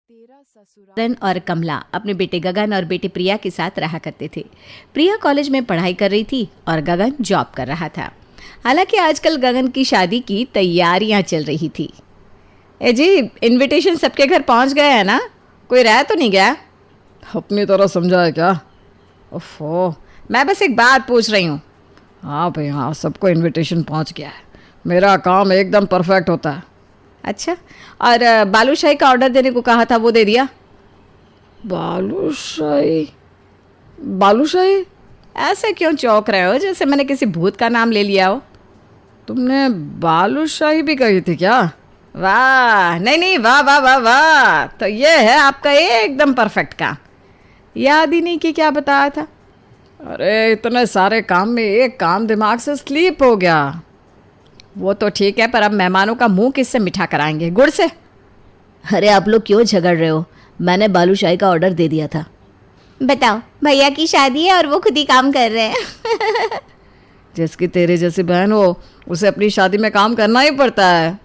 Run और कमला अपने बेटे गगन और बेटी प्रिया के साथ रहा करते थे। प्रिया कॉलेज में पढ़ाई कर रही थी और गगन जॉब कर रहा था। हालांकि आजकल गगन की शादी की तैयारियां चल रही थी। ए जी, इनविटेशन सबके घर पहुंच गए हैं ना? कोई रह तो नहीं गया? अपनी तरह समझा है क्या? ओफो, मैं बस एक बात पूछ रही हूँ। हाँ भाई हाँ, सबको इनविटेशन पहुंच गया है। मेरा काम एकदम परफेक्ट होता है। अच्छा, और बालूशाही का ऑर्डर देने को कहा था, वो दे दिया? बालूशाही? बालूशाही? ऐसे क्यों चौंक रहे हो जैसे मैंने किसी भूत का नाम ले लिया हो? तुमने बालूशाही भी कही थी क्या? वाह, नहीं नहीं, वाह वाह वाह वाह, तो ये है आपका एकदम परफेक्ट काम। याद ही नहीं कि क्या बताया था। अरे इतने सारे काम में एक काम दिमाग से स्लीप हो गया। वो तो ठीक है, पर अब मेहमानों का मुंह किससे मीठा कराएंगे? गुड़ से? अरे आप लोग क्यों झगड़ रहे हो? मैंने बालूशाही का ऑर्डर दे दिया था। बताओ, भैया की शादी है और वो खुद ही काम कर रहे हैं। जिसकी तेरे जैसी बहन हो उसे अपनी शादी में काम करना ही पड़ता है।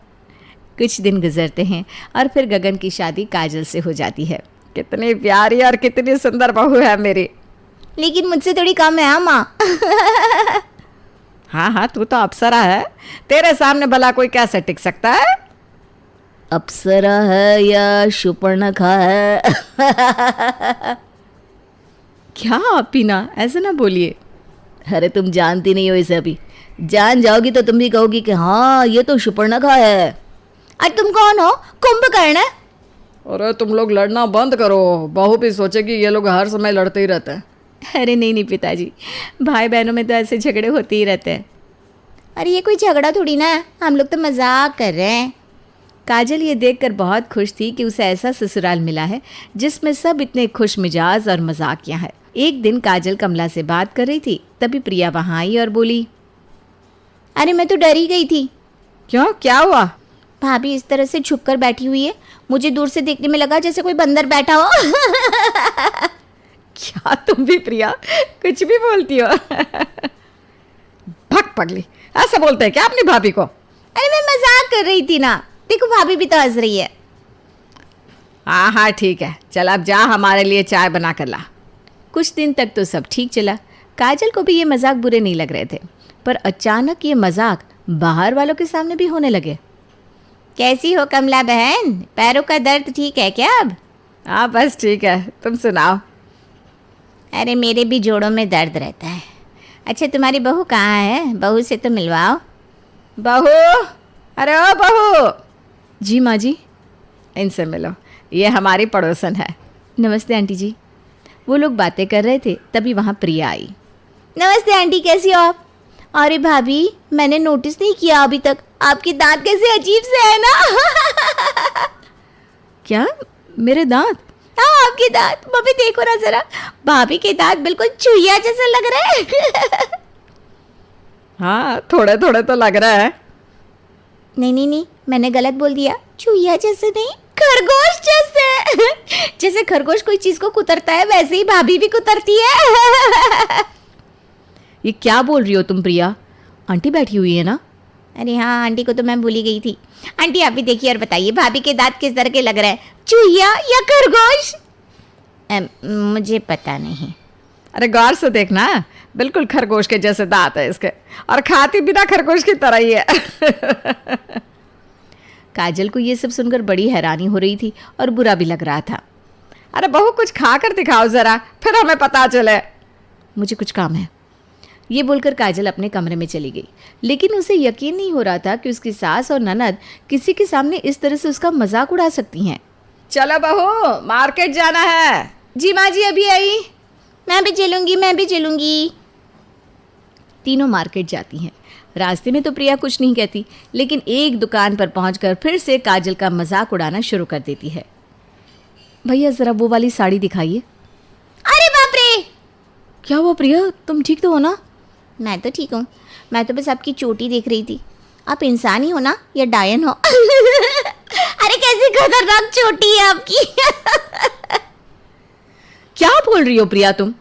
कुछ दिन गुजरते हैं और फिर गगन की शादी काजल से हो जाती है। कितनी प्यारी और कितनी सुंदर बहू है मेरी। लेकिन मुझसे थोड़ी कम है माँ। हाँ हाँ, तू तो अप्सरा है, तेरे सामने भला कोई कैसे टिक सकता है? अप्सरा है या शूर्पणखा है? क्या पीना, ऐसे ना बोलिए। अरे तुम जानती नहीं हो इसे, अभी जान जाओगी तो तुम भी कहोगी कि हाँ ये तो शूर्पणखा है। और तुम कौन हो? कुंभकर्ण? अरे तुम लोग लड़ना बंद करो, बहू भी सोचेगी ये लोग हर समय लड़ते ही रहते हैं। अरे नहीं नहीं पिताजी, भाई बहनों में तो ऐसे झगड़े होते ही रहते हैं। अरे ये कोई झगड़ा थोड़ी ना है, हम लोग तो मजाक कर रहे हैं। काजल ये देखकर बहुत खुश थी कि उसे ऐसा ससुराल मिला है जिसमें सब इतने खुश मिजाज और मजाकियाँ हैं। एक दिन काजल कमला से बात कर रही थी, तभी प्रिया वहाँ आई और बोली, अरे मैं तो डर ही गई थी। क्यों, क्या हुआ? भाभी इस तरह से छुप कर बैठी हुई है, मुझे दूर से देखने में लगा जैसे कोई बंदर बैठा हो। क्या तुम भी प्रिया कुछ भी बोलती हो? भग पगली, ऐसा बोलते हैं क्या अपनी भाभी को? अरे मैं मजाक कर रही थी ना, देखो भाभी भी तो हंस रही है। हाँ हाँ ठीक है, चल अब जा हमारे लिए चाय बना कर ला। कुछ दिन तक तो सब ठीक चला। काजल को भी ये मजाक बुरे नहीं लग रहे थे, पर अचानक ये मजाक बाहर वालों के सामने भी होने लगे। कैसी हो कमला बहन, पैरों का दर्द ठीक है क्या अब? हाँ बस ठीक है, तुम सुनाओ। अरे मेरे भी जोड़ों में दर्द रहता है। अच्छा तुम्हारी बहू कहाँ है? बहू से तो मिलवाओ। बहू, अरे ओ बहू। जी माँ जी, इनसे मिलो, ये हमारी पड़ोसन है। नमस्ते आंटी जी। वो लोग बातें कर रहे थे, तभी वहाँ प्रिया आई। नमस्ते आंटी, कैसी हो आप? अरे भाभी, मैंने नोटिस नहीं किया अभी तक, आपके दांत कैसे अजीब से है ना। क्या मेरे दांत? हाँ आपके दांत, भाभी देखो ना जरा, भाभी के दांत बिल्कुल चुहिया जैसे लग रहे हैं। हाँ थोड़े थोड़े तो लग रहा है। नहीं नहीं नहीं, मैंने गलत बोल दिया, चुहिया जैसे नहीं, खरगोश जैसे। जैसे खरगोश कोई चीज को कुतरता है वैसे ही भाभी भी कुतरती है। ये क्या बोल रही हो तुम प्रिया? आंटी बैठी हुई है ना? अरे हाँ, आंटी को तो मैं भूली गई थी। आंटी आप भी देखिए और बताइए, भाभी के दांत किस तरह के लग रहे हैं, चूहिया या खरगोश? मुझे पता नहीं। अरे गौर से देखना, बिल्कुल खरगोश के जैसे दांत है इसके, और खाती बिना खरगोश की तरह ही है। काजल को ये सब सुनकर बड़ी हैरानी हो रही थी और बुरा भी लग रहा था। अरे बहू कुछ खा कर दिखाओ जरा, फिर हमें पता चले। मुझे कुछ काम है, ये बोलकर काजल अपने कमरे में चली गई। लेकिन उसे यकीन नहीं हो रहा था कि उसकी सास और ननद किसी के सामने इस तरह से उसका मजाक उड़ा सकती हैं। चलो बहू, मार्केट जाना है। जी माँ जी अभी आई। मैं भी चलूंगी, मैं भी चलूंगी। तीनों मार्केट जाती हैं। रास्ते में तो प्रिया कुछ नहीं कहती, लेकिन एक दुकान पर पहुंचकर फिर से काजल का मजाक उड़ाना शुरू कर देती है। भैया जरा वो वाली साड़ी दिखाइए। अरे बाप रे! क्या हुआ प्रिया, तुम ठीक तो हो ना? मैं तो ठीक हूँ, मैं तो बस आपकी चोटी देख रही थी। आप इंसान ही हो ना या डायन हो? अरे कैसी खतरनाक चोटी है आपकी। क्या बोल रही हो प्रिया तुम?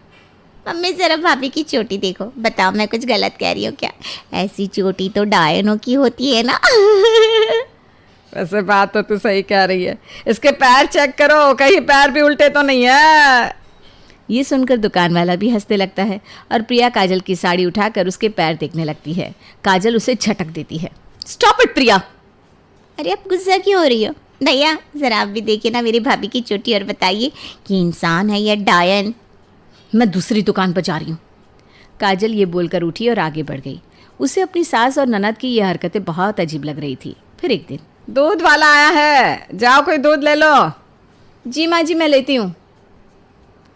मम्मी जरा भाभी की चोटी देखो, बताओ मैं कुछ गलत कह रही हूँ क्या? ऐसी चोटी तो डायनों की होती है ना। वैसे बात तो तू सही कह रही है, इसके पैर चेक करो, कहीं पैर भी उल्टे तो नहीं है। ये सुनकर दुकान वाला भी हंसने लगता है और प्रिया काजल की साड़ी उठाकर उसके पैर देखने लगती है। काजल उसे झटक देती है। स्टॉप इट प्रिया। अरे आप गुस्सा क्यों हो रही हो? भैया जरा आप भी देखिए ना मेरी भाभी की चोटी और बताइए कि इंसान है या डायन। मैं दूसरी दुकान पर जा रही हूँ। काजल ये बोलकर उठी और आगे बढ़ गई। उसे अपनी सास और ननद की ये हरकतें बहुत अजीब लग रही थी। फिर एक दिन, दूध वाला आया है, जाओ कोई दूध ले लो। जी माँ जी मैं लेती हूँ।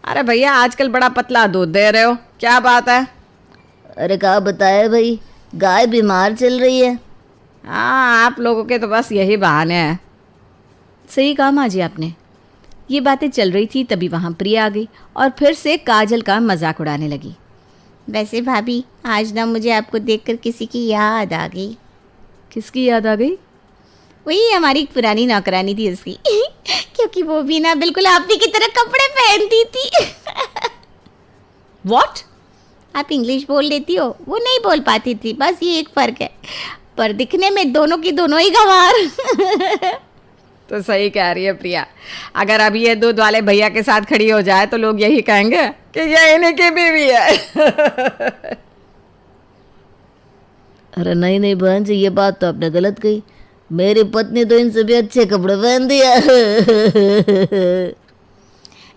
अरे भैया आजकल बड़ा पतला दूध दे रहे हो, क्या बात है? अरे क्या बताए भाई, गाय बीमार चल रही है। हाँ, आप लोगों के तो बस यही बहाने हैं। सही कहा माँ जी आपने। ये बातें चल रही थी तभी वहाँ प्रिया आ गई और फिर से काजल का मजाक उड़ाने लगी। वैसे भाभी आज ना मुझे आपको देखकर किसी की याद आ गई। किसकी याद आ गई? वही हमारी एक पुरानी नौकरानी थी उसकी क्योंकि वो भी ना बिल्कुल आप ही की तरह कपड़े पहनती थी। What? आप इंग्लिश बोल लेती हो, वो नहीं बोल पाती थी, बस ये एक फ़र्क है। पर दिखने में दोनों की दोनों ही गंवार। तो सही कह रही है प्रिया, अगर अभी ये दूध वाले भैया के साथ खड़ी हो जाए तो लोग यही कहेंगे कि ये इन्हीं की बीवी है। अरे नहीं नहीं बहन जी, ये बात तो आपने गलत कही। मेरी पत्नी तो इनसे भी अच्छे कपड़े पहन दिया।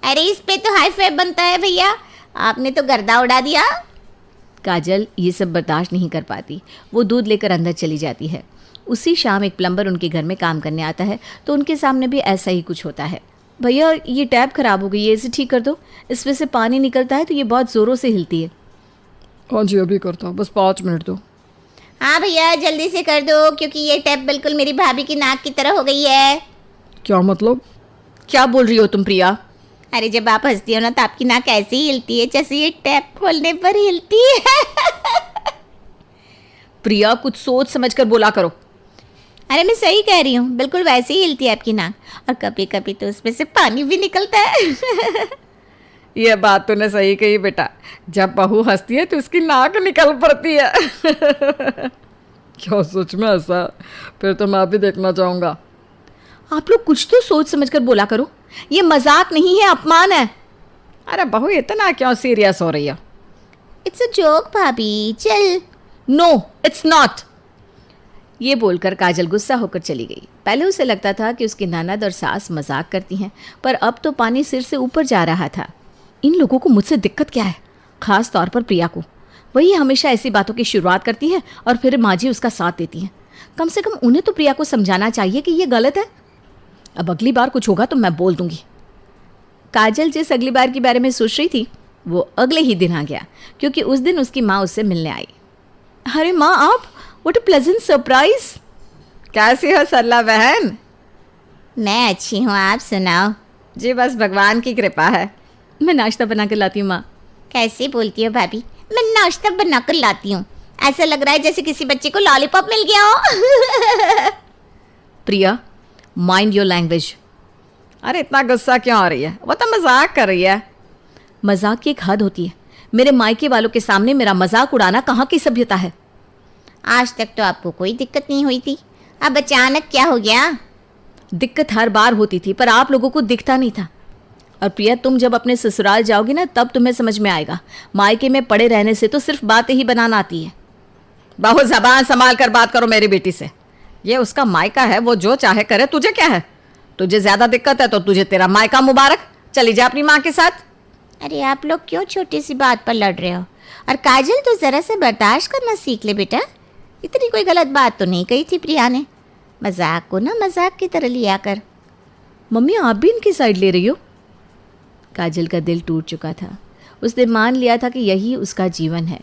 अरे इस पे तो हाई फाई बनता है भैया, आपने तो गर्दा उड़ा दिया। काजल ये सब बर्दाश्त नहीं कर पाती। वो दूध लेकर अंदर चली जाती है। उसी शाम एक प्लम्बर उनके घर में काम करने आता है तो उनके सामने भी ऐसा ही कुछ होता है। भैया ये टैप खराब हो गई है, इसे ठीक कर दो। इसमें से पानी निकलता है तो ये बहुत ज़ोरों से हिलती है। हाँ जी अभी करता हूँ, बस 5 मिनट दो। हाँ भैया जल्दी से कर दो क्योंकि ये टैप बिल्कुल मेरी भाभी की नाक की तरह हो गई है। क्या मतलब? क्या बोल रही हो तुम प्रिया? अरे जब आप हंसती हो ना तो आपकी नाक ऐसे ही हिलती है जैसे ये टैप खोलने पर हिलती है। प्रिया कुछ सोच समझ कर बोला करो। अरे मैं सही कह रही हूँ, बिल्कुल वैसे ही हिलती है आपकी नाक और कभी कभी तो उसमें से पानी भी निकलता है। ये बात तूने सही कही बेटा, जब बहू हंसती है तो उसकी नाक निकल पड़ती है। क्या सच में ऐसा? फिर तो मैं भी देखना चाहूँगा। आप लोग कुछ तो सोच समझ कर बोला करो। ये मजाक नहीं है, अपमान है। अरे बहू इतना क्यों सीरियस हो रही है? इट्स अ जोक भाभी, चल। No it's not. ये बोलकर काजल गुस्सा होकर चली गई। पहले उसे लगता था कि उसकी ननद और सास मजाक करती हैं, पर अब तो पानी सिर से ऊपर जा रहा था। इन लोगों को मुझसे दिक्कत क्या है, खास तौर पर प्रिया को। वही हमेशा ऐसी बातों की शुरुआत करती है और फिर माँ जी उसका साथ देती हैं। कम से कम उन्हें तो प्रिया को समझाना चाहिए कि ये गलत है। अब अगली बार कुछ होगा तो मैं बोल दूंगी। काजल जिस अगली बार के बारे में सोच रही थी वो अगले ही दिन आ गया, क्योंकि उस दिन उसकी माँ उससे मिलने आई। अरे माँ आप, व्हाट अ प्लेजेंट सरप्राइज। कैसी हो सरला बहन? मैं अच्छी हूँ, आप सुनाओ। जी बस भगवान की कृपा है। मैं नाश्ता बना कर लाती हूँ माँ। कैसे बोलती हो भाभी, मैं नाश्ता बना कर लाती हूँ। ऐसा लग रहा है जैसे किसी बच्चे को लॉलीपॉप मिल गया हो। प्रिया माइंड योर लैंग्वेज। अरे इतना गुस्सा क्यों हो रही है? वो तो मजाक कर रही है। मजाक की एक हद होती है। मेरे मायके वालों के सामने मेरा मजाक उड़ाना कहाँ की सभ्यता है। आज तक तो आपको कोई दिक्कत नहीं हुई थी, अब अचानक क्या हो गया? दिक्कत हर बार होती थी पर आप लोगों को दिखता नहीं था। और प्रिया तुम जब अपने ससुराल जाओगी ना तब तुम्हें समझ में आएगा, मायके में पड़े रहने से तो सिर्फ बातें ही बनाना आती है। बहुत जबान संभाल कर बात करो मेरी बेटी से। ये उसका मायका है, वो जो चाहे करे, तुझे क्या है? तुझे ज्यादा दिक्कत है तो तुझे तेरा मायका मुबारक, चली जा अपनी माँ के साथ। अरे आप लोग क्यों छोटी सी बात पर लड़ रहे हो? और काजल तो जरा से बर्दाश्त करना सीख ले बेटा। इतनी कोई गलत बात तो नहीं कही थी प्रिया ने। मजाक को ना मजाक की तरह लिया कर। मम्मी आप भी इनकी साइड ले रही हो? काजल का दिल टूट चुका था। उसने मान लिया था कि यही उसका जीवन है।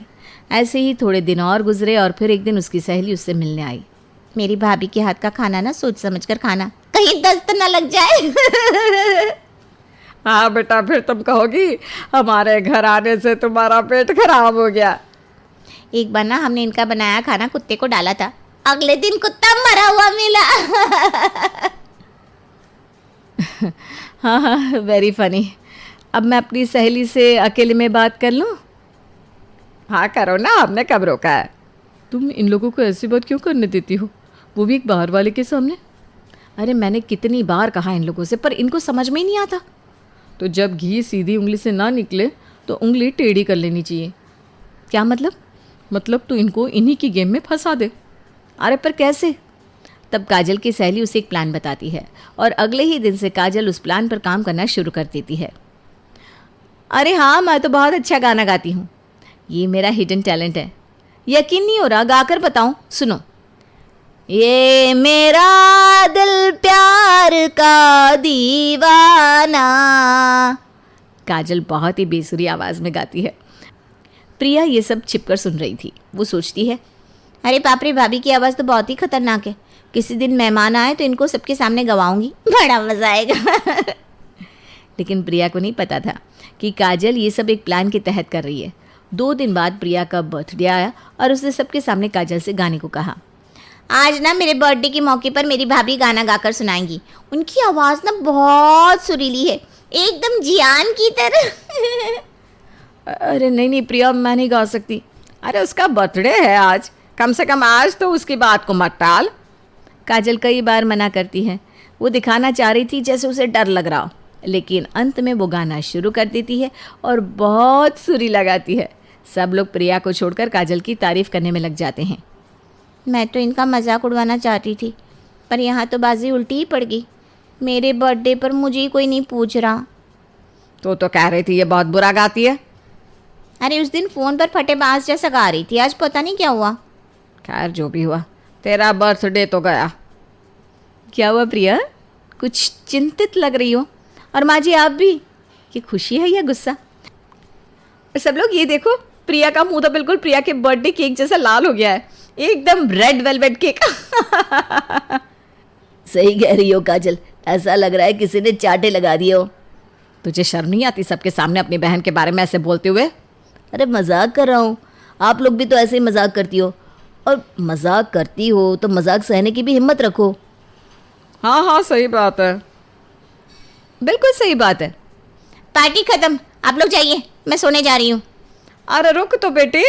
ऐसे ही थोड़े दिन और गुजरे और फिर एक दिन उसकी सहेली उससे मिलने आई। मेरी भाभी के हाथ का खाना ना सोच समझ कर खाना, कहीं दस्त ना लग जाए। हाँ बेटा, फिर तुम कहोगी हमारे घर आने से तुम्हारा पेट खराब हो गया। एक बार ना हमने इनका बनाया खाना कुत्ते को डाला था, अगले दिन कुत्ता मरा हुआ मिला। हाँ हाँ वेरी फनी। अब मैं अपनी सहेली से अकेले में बात कर लूँ? हाँ करो ना, हमने कब रोका है। तुम इन लोगों को ऐसी बात क्यों करने देती हो, वो भी एक बाहर वाले के सामने? अरे मैंने कितनी बार कहा इन लोगों से, पर इनको समझ में ही नहीं आता। तो जब घी सीधी उंगली से ना निकले तो उंगली टेढ़ी कर लेनी चाहिए। क्या मतलब? मतलब तो इनको इन्हीं की गेम में फंसा दे। अरे पर कैसे? तब काजल की सहेली उसे एक प्लान बताती है और अगले ही दिन से काजल उस प्लान पर काम करना शुरू कर देती है। अरे हाँ, मैं तो बहुत अच्छा गाना गाती हूँ। ये मेरा हिडन टैलेंट है। यकीन नहीं हो रहा, गाकर बताऊं, सुनो। ये मेरा दिल प्यार का दीवाना। काजल बहुत ही बेसुरी आवाज़ में गाती है। प्रिया ये सब छिपकर सुन रही थी। वो सोचती है, अरे बाप रे, भाभी की आवाज़ तो बहुत ही खतरनाक है। किसी दिन मेहमान आए तो इनको सबके सामने गवाऊंगी, बड़ा मजा आएगा। लेकिन प्रिया को नहीं पता था कि काजल ये सब एक प्लान के तहत कर रही है। 2 दिन बाद प्रिया का बर्थडे आया और उसने सबके सामने काजल से गाने को कहा। आज ना मेरे बर्थडे के मौके पर मेरी भाभी गाना गाकर सुनाएंगी। उनकी आवाज़ ना बहुत सुरीली है, एकदम जियान की तरह। अरे नहीं नहीं प्रिया, मैं नहीं गा सकती। अरे उसका बर्थडे है आज, कम से कम आज तो उसकी बात को मत टाल। काजल कई बार मना करती है। वो दिखाना चाह रही थी जैसे उसे डर लग रहा हो, लेकिन अंत में वो गाना शुरू कर देती है और बहुत सुरी लगाती है। सब लोग प्रिया को छोड़कर काजल की तारीफ करने में लग जाते हैं। मैं तो इनका मजाक उड़वाना चाहती थी, पर यहाँ तो बाजी उल्टी ही पड़ गई। मेरे बर्थडे पर मुझे ही कोई नहीं पूछ रहा। तो कह रही थी ये बहुत बुरा गाती है। अरे उस दिन फ़ोन पर फटेबाज जैसा गा रही थी, आज पता नहीं क्या हुआ। खैर जो भी हुआ, तेरा बर्थडे तो गया। क्या हुआ प्रिया, कुछ चिंतित लग रही हो? और माँ जी आप भी, ये खुशी है या गुस्सा? और सब लोग ये देखो, प्रिया का मुंह तो बिल्कुल प्रिया के बर्थडे केक जैसा लाल हो गया है, एकदम रेड वेलवेट केक। सही कह रही हो काजल, ऐसा लग रहा है किसी ने चाटे लगा दिए हो। तुझे शर्म नहीं आती सबके सामने अपनी बहन के बारे में ऐसे बोलते हुए? अरे मजाक कर रहा हूँ, आप लोग भी तो ऐसे ही मजाक करती हो, और मजाक करती हो तो मजाक सहने की भी हिम्मत रखो। हाँ हाँ सही बात है, बिल्कुल सही बात है। पार्टी खत्म, आप लोग जाइए, मैं सोने जा रही हूँ। अरे रुक तो बेटी।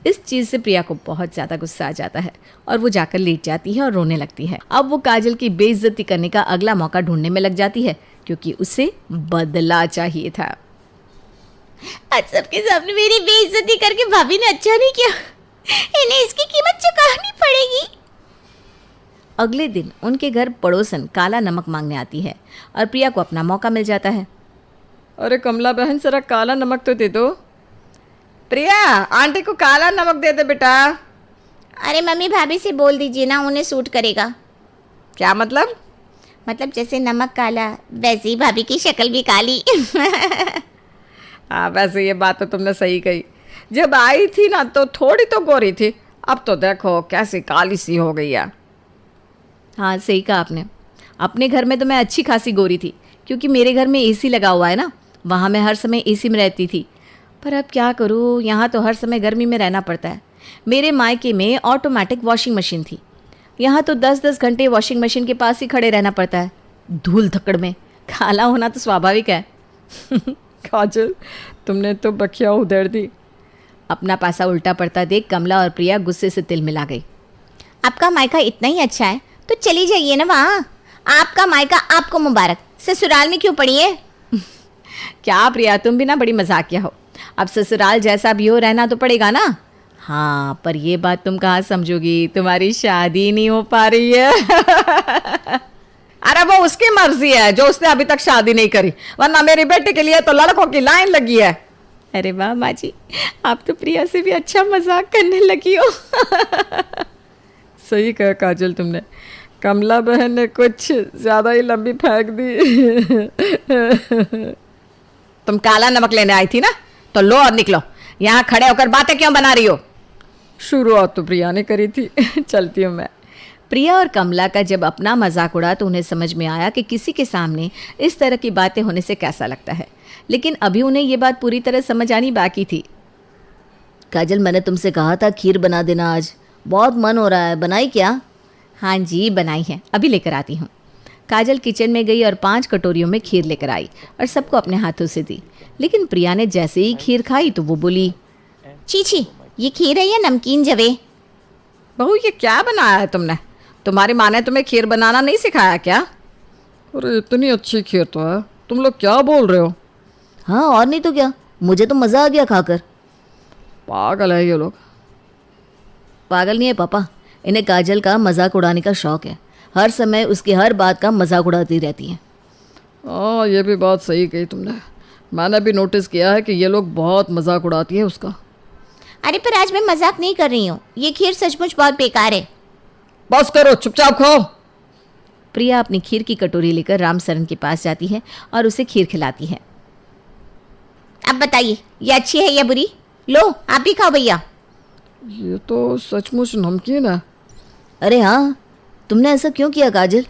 इस चीज़ से प्रिया को बहुत ज़्यादा गुस्सा आ जाता है और वो जाकर लेट जाती है और रोने लगती है। अब वो काजल की बेइज्जती करने का अगला मौका ढूंढने में लग जाती है, क्योंकि उसे बदला चाहिए था। आज सबके सामने मेरी बेइज्जती करके भाभी ने अच्छा नहीं किया, इन्हें इसकी कीमत चुकानी पड़ेगी। अगले दिन उनके घर पड़ोसन काला नमक मांगने आती है और प्रिया को अपना मौका मिल जाता है। अरे कमला बहन, जरा काला नमक तो दे दो। प्रिया, आंटी को काला नमक दे दे बेटा। अरे मम्मी भाभी से बोल दीजिए ना, उन्हें सूट करेगा। क्या मतलब? मतलब जैसे नमक काला, वैसे ही भाभी की शक्ल भी काली। हाँ वैसे ये बात तो तुमने सही कही। जब आई थी ना तो थोड़ी तो गोरी थी, अब तो देखो कैसी काली सी हो गई है। हाँ सही कहा आपने। अपने घर में तो मैं अच्छी खासी गोरी थी, क्योंकि मेरे घर में एसी लगा हुआ है ना, वहाँ मैं हर समय एसी में रहती थी। पर अब क्या करूँ, यहाँ तो हर समय गर्मी में रहना पड़ता है। मेरे मायके में ऑटोमेटिक वॉशिंग मशीन थी, यहाँ तो 10-10 घंटे वॉशिंग मशीन के पास ही खड़े रहना पड़ता है, धूल धक्कड़ में। काला होना तो स्वाभाविक है। काजल, तुमने तो बखिया उधेड़ दी। अपना पासा उल्टा पड़ता देख कमला और प्रिया गुस्से से तिल मिला गई। आपका मायका इतना ही अच्छा है तो चली जाइए ना वहाँ। आपका मायका आपको मुबारक, ससुराल में क्यों पड़ी है? क्या प्रिया, तुम भी ना बड़ी मजाकिया हो। अब ससुराल जैसा भी हो रहना तो पड़ेगा ना। हाँ पर ये बात तुम कहाँ समझोगी, तुम्हारी शादी नहीं हो पा रही है। अरे वो उसकी मर्जी है, जो उसने अभी तक शादी नहीं करी, वरना मेरी बेटी के लिए तो लड़कों की लाइन लगी है। अरे वाह माँ जी, आप तो प्रिया से भी अच्छा मजाक करने लगी हो। सही कहा काजल तुमने, कमला बहन ने कुछ ज्यादा ही लंबी फेंक दी। तुम काला नमक लेने आई थी ना, तो लो और निकलो। यहाँ खड़े होकर बातें क्यों बना रही हो? शुरुआत तो प्रिया ने करी थी। चलती हूँ मैं। प्रिया और कमला का जब अपना मजाक उड़ा तो उन्हें समझ में आया कि किसी के सामने इस तरह की बातें होने से कैसा लगता है, लेकिन अभी उन्हें ये बात पूरी तरह समझ आनी बाकी थी। काजल, मैंने तुमसे कहा था खीर बना देना, आज बहुत मन हो रहा है, बनाई क्या? हाँ जी बनाई है, अभी लेकर आती हूँ। काजल किचन में गई और 5 कटोरियों में खीर लेकर आई और सबको अपने हाथों से दी। लेकिन प्रिया ने जैसे ही खीर खाई तो वो बोली, छी छी, ये खीर है या नमकीन जवे? बहू ये क्या बनाया है तुमने? तुम्हारी माँ ने तुम्हें खीर बनाना नहीं सिखाया क्या? अरे इतनी अच्छी खीर तो है, तुम लोग क्या बोल रहे हो? हाँ और नहीं तो क्या, मुझे तो मज़ा आ गया खाकर। पागल है ये लोग। पागल नहीं है पापा, इन्हें काजल का मजाक उड़ाने का शौक है। हर समय उसकी हर बात का मजाक उड़ाती रहती हैं। हाँ ये भी बात सही कही तुमने, मैंने भी नोटिस किया है कि ये लोग बहुत मजाक उड़ाती है उसका। अरे पर आज मैं मजाक नहीं कर रही हूँ, ये खीर सचमुच बहुत बेकार है। बस करो, चुपचाप खाओ। प्रिया अपनी खीर की कटोरी लेकर रामसरन के पास जाती है और उसे खीर खिलाती है। अब बताइए ये अच्छी है या बुरी? लो आप भी खाओ भैया। ये तो सचमुच नमकीन है। अरे हाँ, तुमने ऐसा क्यों किया काजल?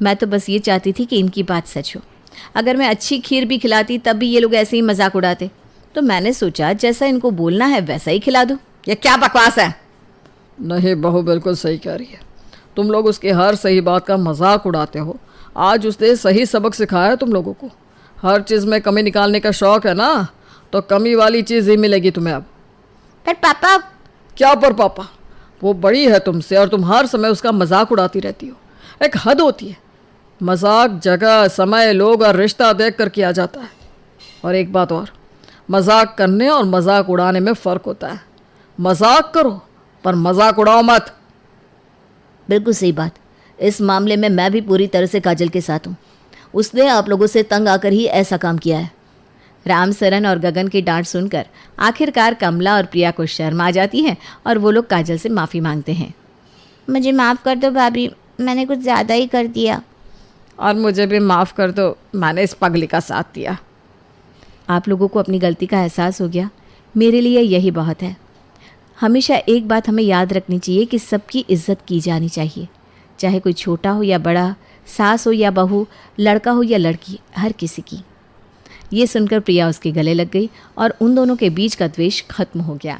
मैं तो बस ये चाहती थी कि इनकी बात सच हो। अगर मैं अच्छी खीर भी खिलाती तब भी ये लोग ऐसे ही मजाक उड़ाते, तो मैंने सोचा जैसा इनको बोलना है वैसा ही खिला दूँ। ये क्या बकवास है? नहीं बहू बिल्कुल सही कह रही है, तुम लोग उसकी हर सही बात का मजाक उड़ाते हो। आज उसने सही सबक सिखाया है तुम लोगों को। हर चीज़ में कमी निकालने का शौक है ना, तो कमी वाली चीज़ ही मिलेगी तुम्हें अब। पर पापा। क्या पर पापा? वो बड़ी है तुमसे और तुम हर समय उसका मजाक उड़ाती रहती हो। एक हद होती है। मजाक जगह, समय, लोग और रिश्ता देख कर किया जाता है। और एक बात और, मजाक करने और मजाक उड़ाने में फ़र्क होता है। मजाक करो पर मजाक उड़ाओ मत। बिल्कुल सही बात। इस मामले में मैं भी पूरी तरह से काजल के साथ हूँ। उसने आप लोगों से तंग आकर ही ऐसा काम किया है। रामसरन और गगन की डांट सुनकर आखिरकार कमला और प्रिया को शर्म आ जाती है और वो लोग काजल से माफ़ी मांगते हैं। मुझे माफ़ कर दो भाभी, मैंने कुछ ज़्यादा ही कर दिया। और मुझे भी माफ़ कर दो, मैंने इस पगली का साथ दिया। आप लोगों को अपनी गलती का एहसास हो गया, मेरे लिए यही बहुत है। हमेशा एक बात हमें याद रखनी चाहिए कि सबकी इज्जत की जानी चाहिए, चाहे कोई छोटा हो या बड़ा, सास हो या बहू, लड़का हो या लड़की, हर किसी की। ये सुनकर प्रिया उसके गले लग गई और उन दोनों के बीच का द्वेष खत्म हो गया।